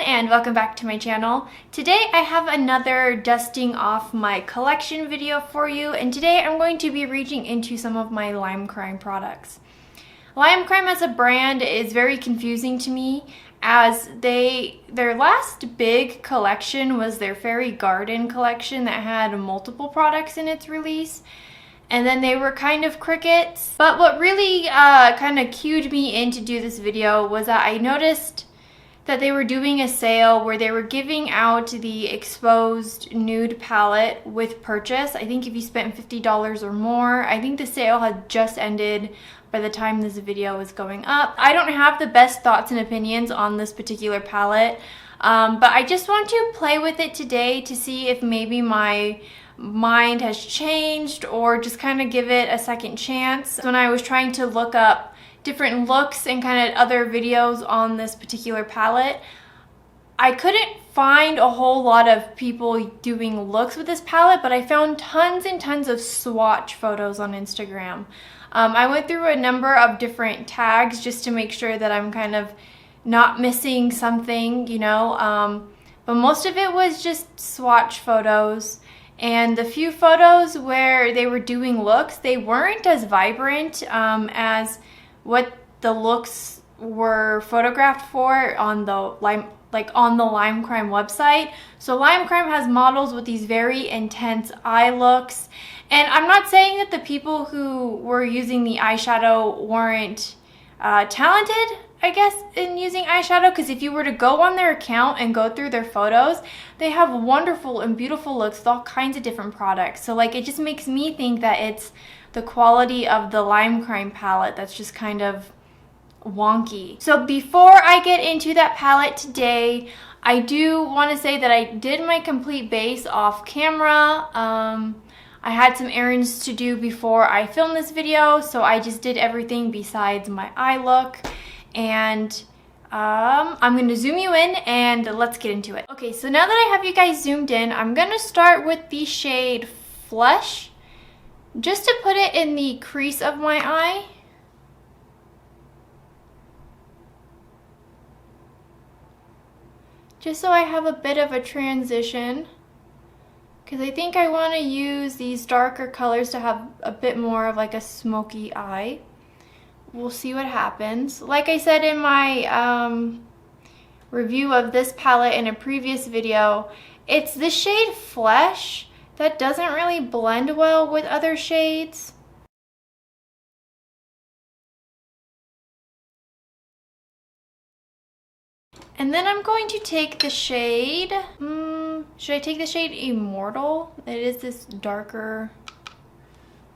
and welcome back to my channel. Today I have another dusting off my collection video for you, and today I'm going to be reaching into some of my LimeCrime products. LimeCrime as a brand is very confusing to me, as their last big collection was their Fairy Garden collection that had multiple products in its release. And then they were kind of crickets. But what really kind of cued me in to do this video was that I noticed that they were doing a sale where they were giving out the exposed nude palette with purchase. I think if you spent $50 or more. I think the sale had just ended by the time this video was going up. I don't have the best thoughts and opinions on this particular palette, but I just want to play with it today to see if maybe my mind has changed or just kind of give it a second chance. When I was trying to look up different looks and kind of other videos on this particular palette, I couldn't find a whole lot of people doing looks with this palette, but I found tons and tons of swatch photos on Instagram. I went through a number of different tags just to make sure that I'm kind of not missing something, you know, but most of it was just swatch photos. And the few photos where they were doing looks, they weren't as vibrant as what the looks were photographed for on the LimeCrime website. So LimeCrime has models with these very intense eye looks. And I'm not saying that the people who were using the eyeshadow weren't talented, I guess, in using eyeshadow, because if you were to go on their account and go through their photos, they have wonderful and beautiful looks with all kinds of different products. So like, it just makes me think that it's the quality of the LimeCrime palette that's just kind of wonky. So before I get into that palette today, I do want to say that I did my complete base off camera. I had some errands to do before I filmed this video, so I just did everything besides my eye look. And I'm going to zoom you in and let's get into it. Okay, so now that I have you guys zoomed in, I'm going to start with the shade Flesh, just to put it in the crease of my eye. Just so I have a bit of a transition, because I think I want to use these darker colors to have a bit more of like a smoky eye. We'll see what happens. Like I said in my review of this palette in a previous video, it's the shade Flesh that doesn't really blend well with other shades. And then I'm going to take the shade, should I take the shade Immortal? It is this darker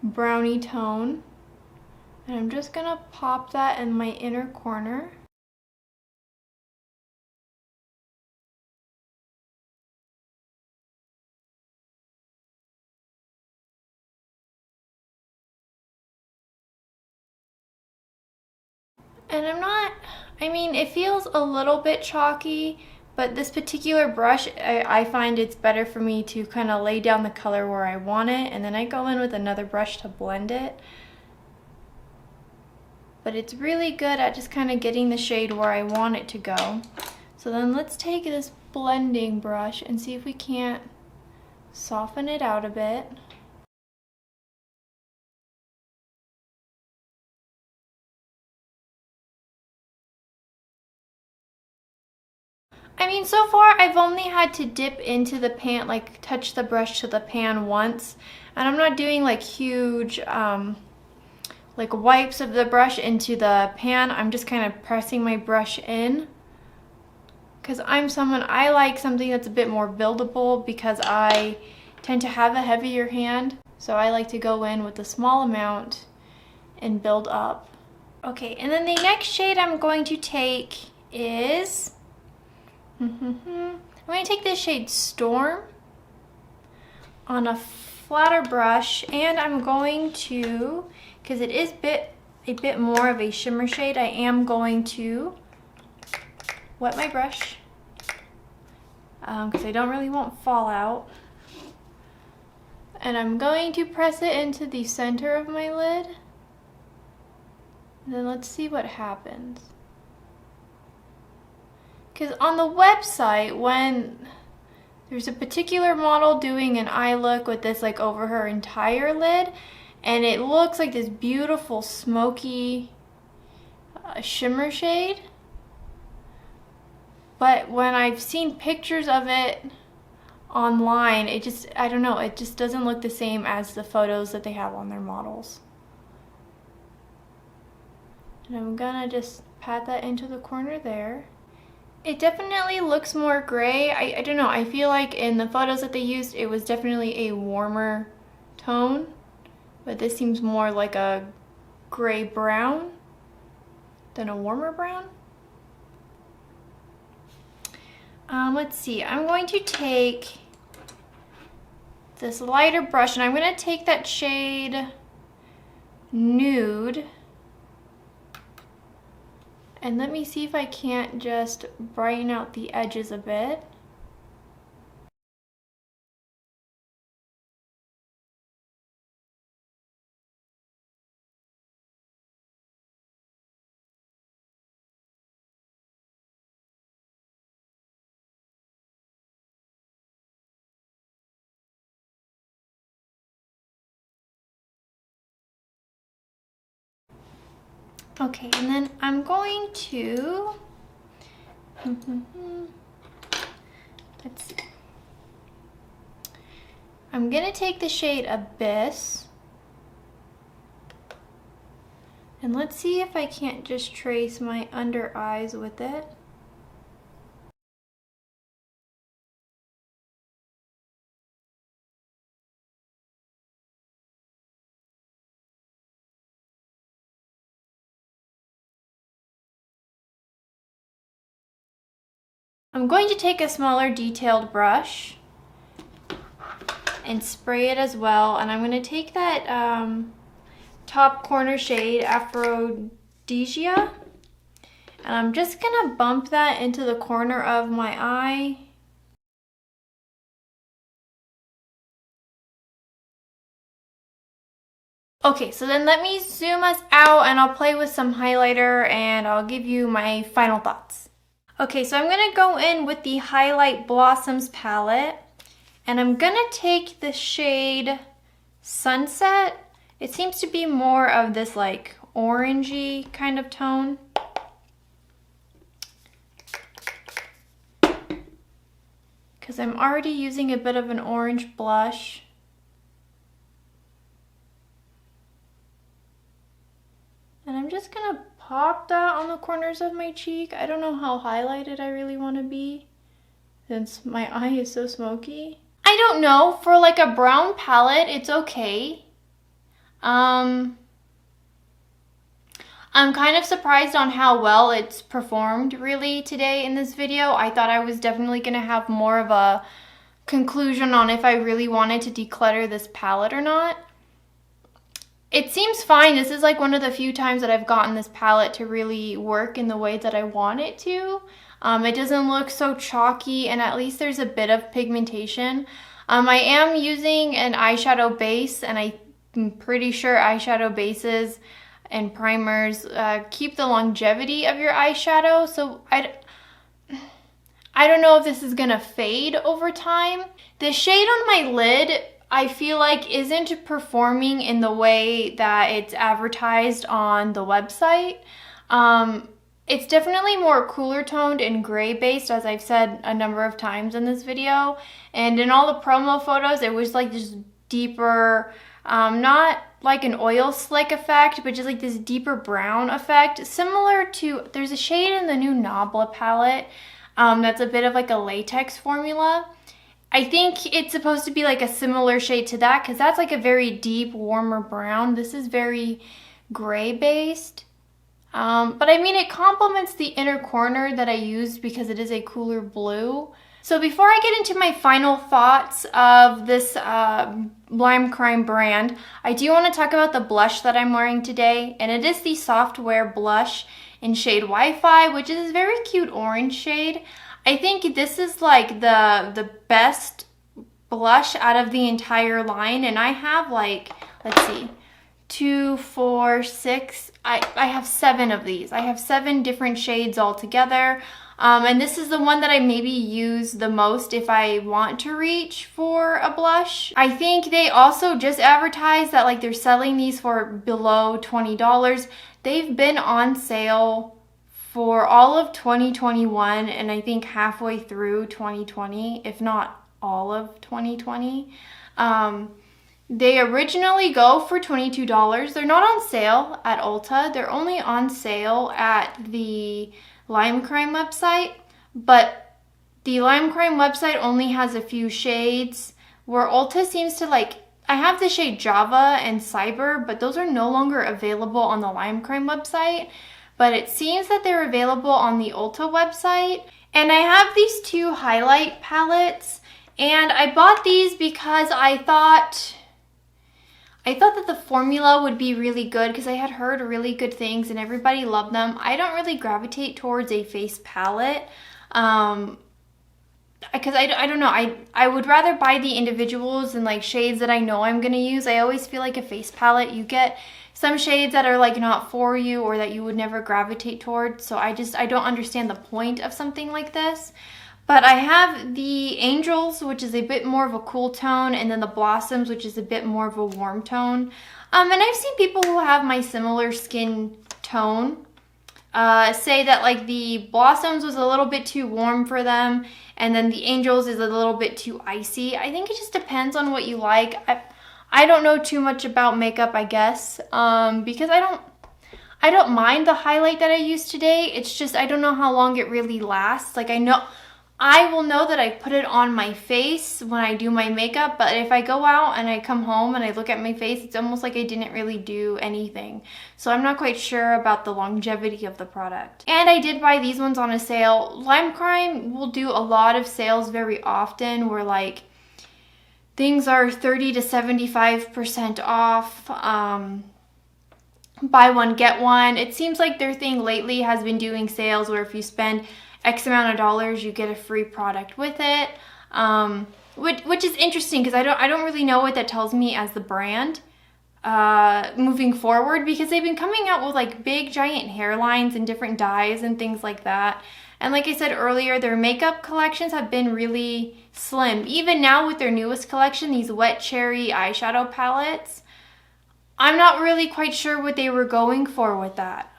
brownie tone. And I'm just gonna pop that in my inner corner. And it feels a little bit chalky, but this particular brush, I find it's better for me to kind of lay down the color where I want it, and then I go in with another brush to blend it. But it's really good at just kind of getting the shade where I want it to go. So then let's take this blending brush and see if we can't soften it out a bit. So far I've only had to dip into the pan, like touch the brush to the pan once, and I'm not doing like huge like wipes of the brush into the pan. I'm just kind of pressing my brush in, because I like something that's a bit more buildable, because I tend to have a heavier hand, so I like to go in with a small amount and build up. Okay, and then the next shade I'm going to take is I'm going to take this shade Storm on a flatter brush, and I'm going to, because it is a bit more of a shimmer shade, I am going to wet my brush, because I don't really want fallout. And I'm going to press it into the center of my lid. And then let's see what happens. Because on the website, when there's a particular model doing an eye look with this like over her entire lid, and it looks like this beautiful smoky shimmer shade. But when I've seen pictures of it online, it just, I don't know, it just doesn't look the same as the photos that they have on their models. And I'm gonna just pat that into the corner there. It definitely looks more gray. I don't know, I feel like in the photos that they used, it was definitely a warmer tone, but this seems more like a gray brown than a warmer brown. Let's see, I'm going to take this lighter brush and I'm going to take that shade Nude, and let me see if I can't just brighten out the edges a bit. Okay, and then I'm going to, let's see. I'm gonna take the shade Abyss, and let's see if I can't just trace my under eyes with it. I'm going to take a smaller detailed brush and spray it as well, and I'm going to take that top corner shade Aphrodisia, and I'm just going to bump that into the corner of my eye. Okay, so then let me zoom us out and I'll play with some highlighter and I'll give you my final thoughts. Okay, so I'm gonna go in with the Highlight Blossoms palette, and I'm gonna take the shade Sunset. It seems to be more of this like orangey kind of tone. Because I'm already using a bit of an orange blush. And I'm just gonna pop that on the corners of my cheek. I don't know how highlighted I really want to be since my eye is so smoky. I don't know, for like a brown palette, it's okay. I'm kind of surprised on how well it's performed really today in this video. I thought I was definitely gonna have more of a conclusion on if I really wanted to declutter this palette or not. It seems fine. This is like one of the few times that I've gotten this palette to really work in the way that I want it to. It doesn't look so chalky, and at least there's a bit of pigmentation. I am using an eyeshadow base, and I'm pretty sure eyeshadow bases and primers keep the longevity of your eyeshadow, so I don't know if this is gonna fade over time. The shade on my lid, I feel like, isn't performing in the way that it's advertised on the website. It's definitely more cooler toned and gray based, as I've said a number of times in this video. And in all the promo photos, it was like this deeper, not like an oil slick effect, but just like this deeper brown effect. Similar to, there's a shade in the new Nabla palette that's a bit of like a latex formula. I think it's supposed to be like a similar shade to that because that's like a very deep, warmer brown. This is very gray based. But I mean, it complements the inner corner that I used because it is a cooler blue. So before I get into my final thoughts of this LimeCrime brand, I do want to talk about the blush that I'm wearing today. And it is the Softwear blush in shade Wi-Fi, which is a very cute orange shade. I think this is like the best blush out of the entire line, and I have like, let's see, 2, 4, 6, I have 7 of these. I have 7 different shades all together. And this is the one that I maybe use the most if I want to reach for a blush. I think they also just advertised that like they're selling these for below $20. They've been on sale for all of 2021 and I think halfway through 2020, if not all of 2020. They originally go for $22. They're not on sale at Ulta. They're only on sale at the LimeCrime website, but the LimeCrime website only has a few shades, where Ulta seems to like, I have the shade Java and Cyber, but those are no longer available on the LimeCrime website, but it seems that they're available on the Ulta website. And I have these two highlight palettes, and I bought these because I thought that the formula would be really good because I had heard really good things and everybody loved them. I don't really gravitate towards a face palette because I don't know. I would rather buy the individuals and like shades that I know I'm going to use. I always feel like a face palette, you get some shades that are like not for you or that you would never gravitate towards. So I don't understand the point of something like this. But I have the Angels, which is a bit more of a cool tone, and then the Blossoms, which is a bit more of a warm tone. And I've seen people who have my similar skin tone say that like the Blossoms was a little bit too warm for them, and then the Angels is a little bit too icy. I think it just depends on what you like. I don't know too much about makeup, I guess, because I don't mind the highlight that I used today. It's just I don't know how long it really lasts. Like I will know that I put it on my face when I do my makeup, but if I go out and I come home and I look at my face, it's almost like I didn't really do anything. So I'm not quite sure about the longevity of the product. And I did buy these ones on a sale. LimeCrime will do a lot of sales very often where like things are 30 to 75% off. Buy one, get one. It seems like their thing lately has been doing sales where if you spend X amount of dollars, you get a free product with it, which is interesting because I don't really know what that tells me as the brand moving forward, because they've been coming out with like big giant hairlines and different dyes and things like that. And like I said earlier, their makeup collections have been really slim. Even now with their newest collection, these Wet Cherry eyeshadow palettes, I'm not really quite sure what they were going for with that.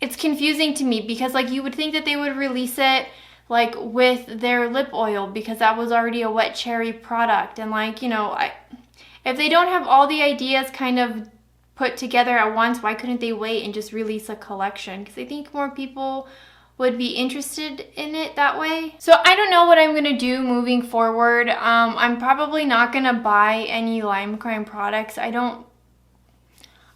It's confusing to me because like you would think that they would release it like with their lip oil because that was already a Wet Cherry product. And like, you know, if they don't have all the ideas kind of put together at once, why couldn't they wait and just release a collection? Because I think more people would be interested in it that way. So I don't know what I'm gonna do moving forward. I'm probably not gonna buy any LimeCrime products.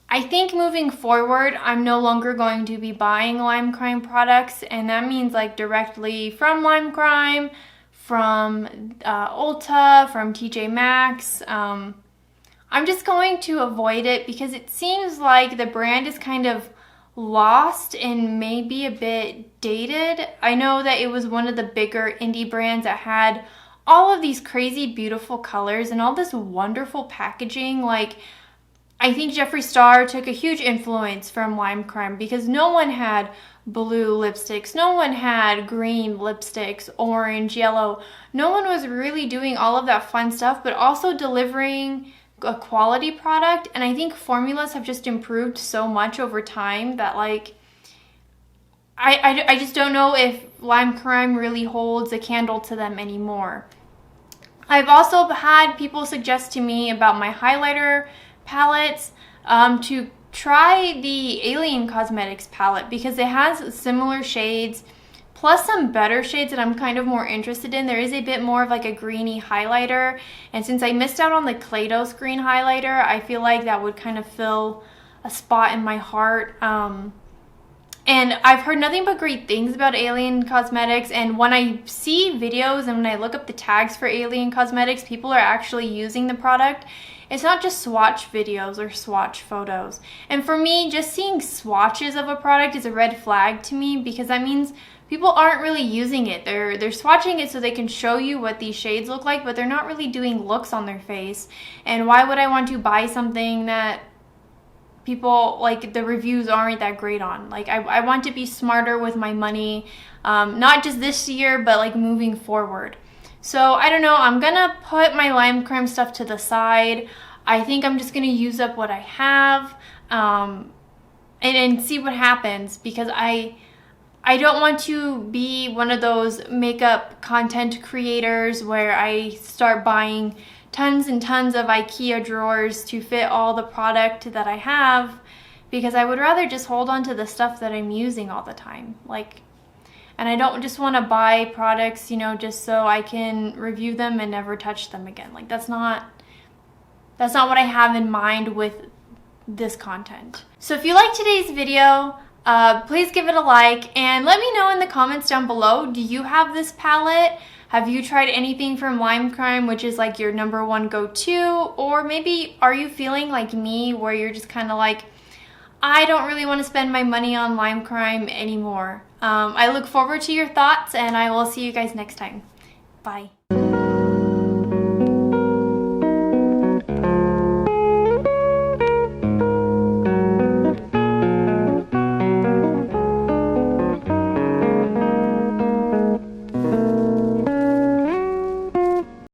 I think moving forward, I'm no longer going to be buying LimeCrime products, and that means like directly from LimeCrime, from Ulta, from TJ Maxx. I'm just going to avoid it because it seems like the brand is kind of lost and maybe a bit dated. I know that it was one of the bigger indie brands that had all of these crazy beautiful colors and all this wonderful packaging. Like, I think Jeffree Star took a huge influence from LimeCrime because no one had blue lipsticks, no one had green lipsticks, orange, yellow. No one was really doing all of that fun stuff, but also delivering a quality product. And I think formulas have just improved so much over time that like I just don't know if LimeCrime really holds a candle to them anymore. I've also had people suggest to me about my highlighter palettes to try the Alien Cosmetics palette because it has similar shades plus some better shades that I'm kind of more interested in. There is a bit more of like a greeny highlighter, and since I missed out on the Claydos green highlighter, I feel like that would kind of fill a spot in my heart. And I've heard nothing but great things about Alien Cosmetics, and when I see videos and when I look up the tags for Alien Cosmetics, people are actually using the product. It's not just swatch videos or swatch photos. And for me, just seeing swatches of a product is a red flag to me because that means people aren't really using it. They're swatching it so they can show you what these shades look like, but they're not really doing looks on their face. And why would I want to buy something that people, like, the reviews aren't that great on. Like, I want to be smarter with my money, not just this year, but like moving forward. So I don't know, I'm gonna put my LimeCrime stuff to the side. I think I'm just gonna use up what I have, and see what happens, because I don't want to be one of those makeup content creators where I start buying tons and tons of IKEA drawers to fit all the product that I have, because I would rather just hold on to the stuff that I'm using all the time. Like, and I don't just want to buy products, you know, just so I can review them and never touch them again. Like, that's not what I have in mind with this content. So if you like today's video, please give it a like and let me know in the comments down below, do you have this palette? Have you tried anything from LimeCrime, which is like your #1 go-to? Or maybe are you feeling like me, where you're just kind of like, I don't really want to spend my money on LimeCrime anymore? I look forward to your thoughts, and I will see you guys next time. Bye.